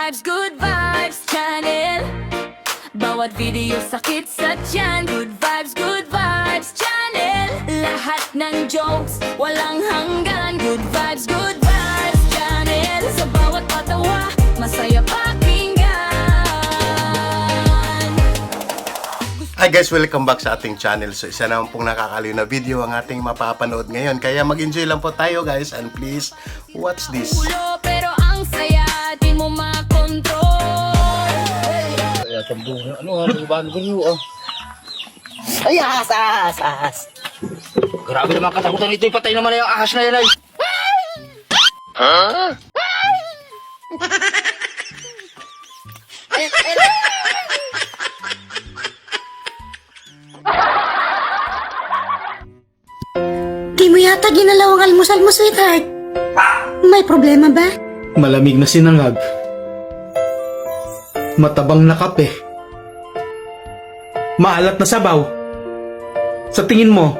Good Vibes Channel. Bawat video sakit sa tiyan. Good Vibes Channel. Lahat ng jokes, walang hanggan. Good Vibes Channel. Sa bawat patawa, masaya pakinggan. Hi guys, welcome back sa ating channel. So isa naman pong nakakaliw na video ang ating mapapanood ngayon. Kaya mag-enjoy lang po tayo guys, and please watch this. Ulo, pero ang saya, di mo makontrol. Ay, tambuhan. Ano ba niyo? Ay, ahas. Grabe naman katakutan nito. Patay naman na yung ahas na yan ay. Ha? Di mo yata ginalaw ang almusal mo, sweetheart. May problema ba? Malamig na sinangag. Matabang na kape. Maalat na sabaw. Sa tingin mo,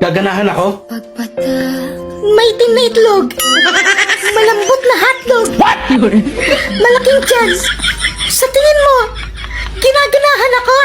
gaganahan ako? Maitim na itlog. Malambot na hotdog. What? Malaking tiyan. Sa tingin mo, ginaganahan ako?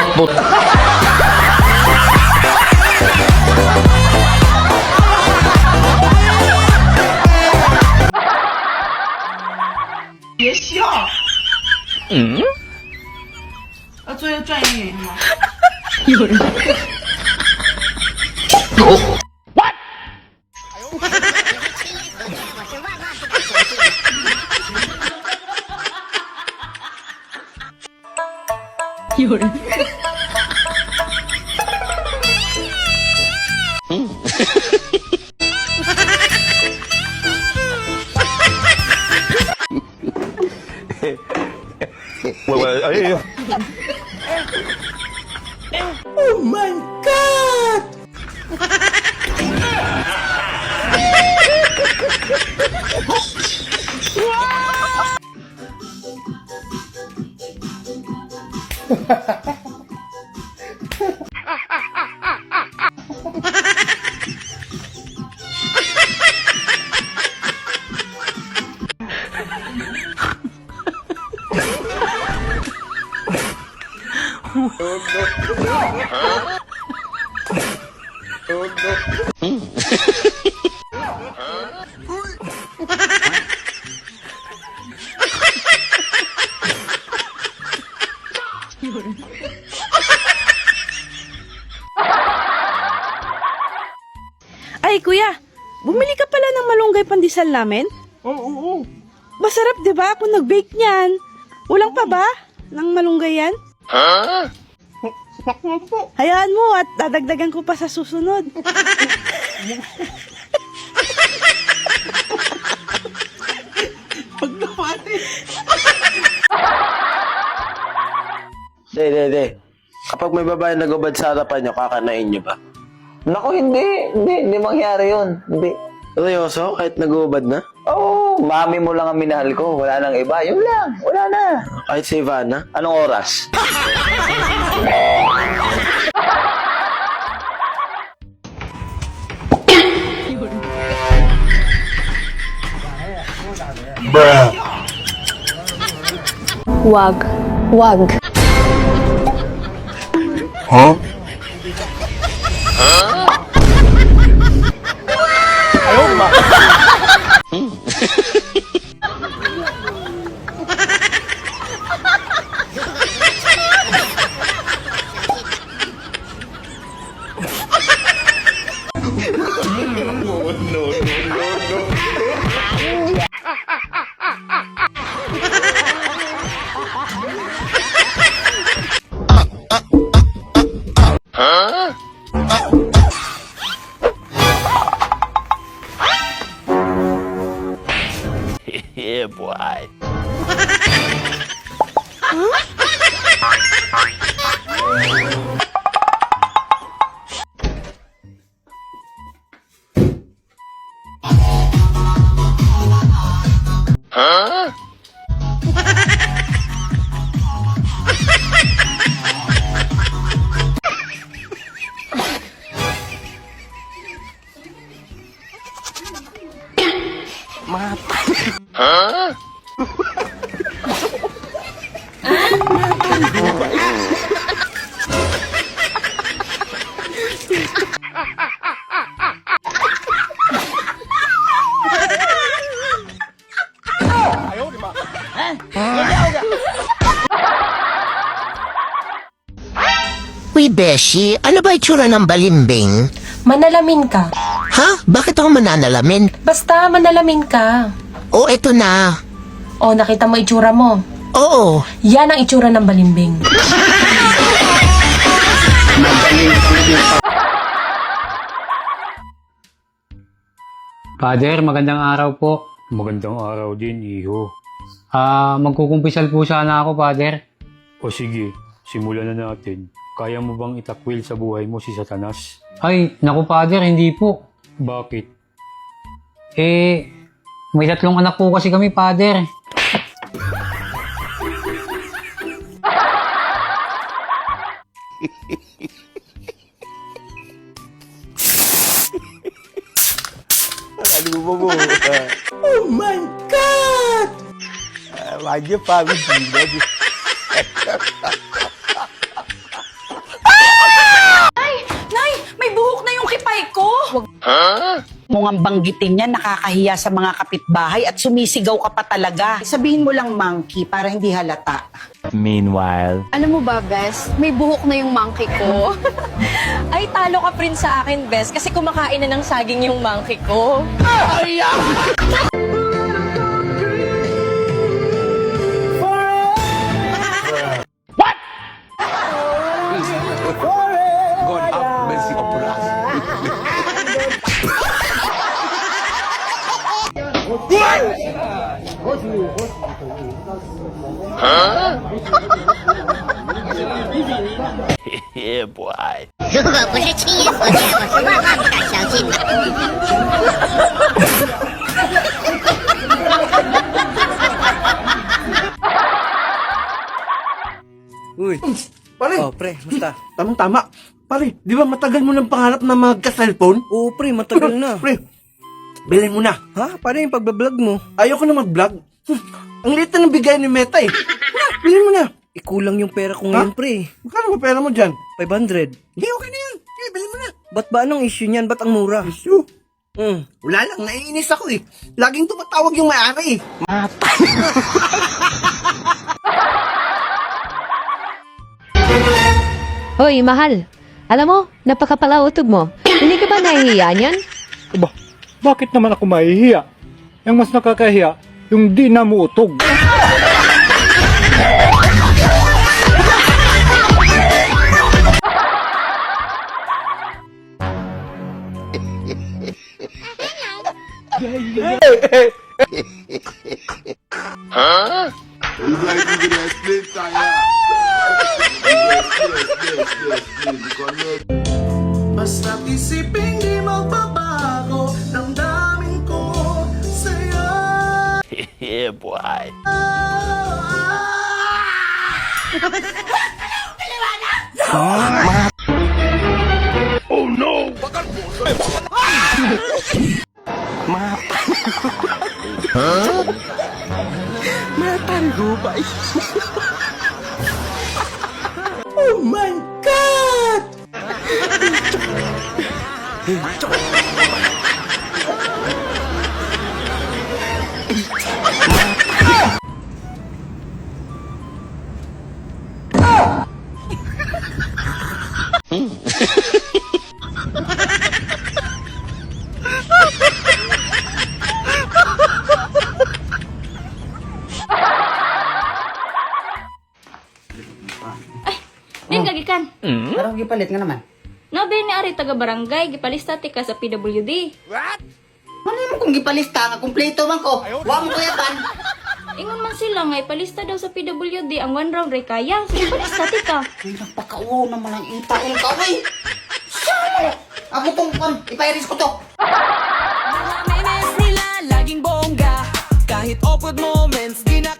Oh my God! Ay, kuya, bumili ka pala ng malunggay pandesal namin? Oo. Masarap, di ba? Kung nag-bake niyan. Ulang pa ba ng malunggay yan? Hayaan mo at dadagdagan ko pa sa susunod. Hindi. Kapag may babae nagubad sa harapan nyo, kakanain nyo ba? Naku, hindi mangyari yun. Hindi. Seryoso? Kahit nagubad na? Oo, mami mo lang ang minahal ko. Wala nang iba. Yun lang. Wala na. Kahit si Ivana? Anong oras? Wag. Yeah, boy. Huh? Beshi, ano ba itsura ng balimbing? Manalamin ka. Ha? Bakit ako mananalamin? Basta manalamin ka. O, eto na. O, nakita mo itsura mo. Oo. Yan ang itsura ng balimbing. Father, magandang araw po. Magandang araw din, iho. Magkukumpisal po sana ako, Father. O sige, simulan na natin. Kaya mo bang itakwil sa buhay mo si Satanas? Ay, naku, Father, hindi po. Bakit? May 3 anak po kasi kami, Father. Oh my God! Wajib pa, Nay, may buhok na yung kipay ko. Mo nga banggitin yan, nakakahiya sa mga kapitbahay at sumisigaw ka pa talaga. Sabihin mo lang monkey para hindi halata. Meanwhile... Alam mo ba, Bes? May buhok na yung monkey ko. Ay, talo ka prin sa akin, Bes, kasi kumakain na ng saging yung monkey ko. Yeah, boy. 如果不是亲眼所见，我是万万不敢相信的。 Uy. Pare. Oh, pre, basta. Tamang-tama. Pare, di ba matagal mo nang pangarap na magka-cellphone? Oo, pre, matagal na. Pre, bilhin mo na. Ha? Paano yung pagbablog mo? Ayoko na mag-vlog. Ang liit na ng bigay ni Meta eh. Bilhin mo na. Kulang yung pera ko ngayon, pre. Magkano ba pera mo dyan? 500. Hindi, okay na yan. Okay, bilhin mo na. Ba't ba anong issue niyan? Ba't ang mura? Issue? Wala lang, naiinis ako eh. Laging tumatawag yung may-ari eh. Hoy, mahal. Alam mo, napakapalautog mo. Hindi ka ba nahihiya niyan? Aba, bakit naman ako mahihiya? Ang mas nakakahiya, yung di na muutog. Basta't isipin di magbabago ng daming ko sa'yo. Yeah, boy. Oh no! Oh my God! Din kagikan. Parang gipalit nga naman. No, Ben, ni Ari taga barangay, gipalista ti ka sa PWD. Ano mo kung gipalista nga kumpleto man ko? Wa mo kuyapan. Ingon man sila nga ipalista daw sa PWD ang 1 round ray kaya. So gipalista ti ka. Ay, nagpakauo naman ang itaon ka, wey. Saan? Ako tong ipairis ko to. Memes nila laging bongga. Kahit awkward moments, di na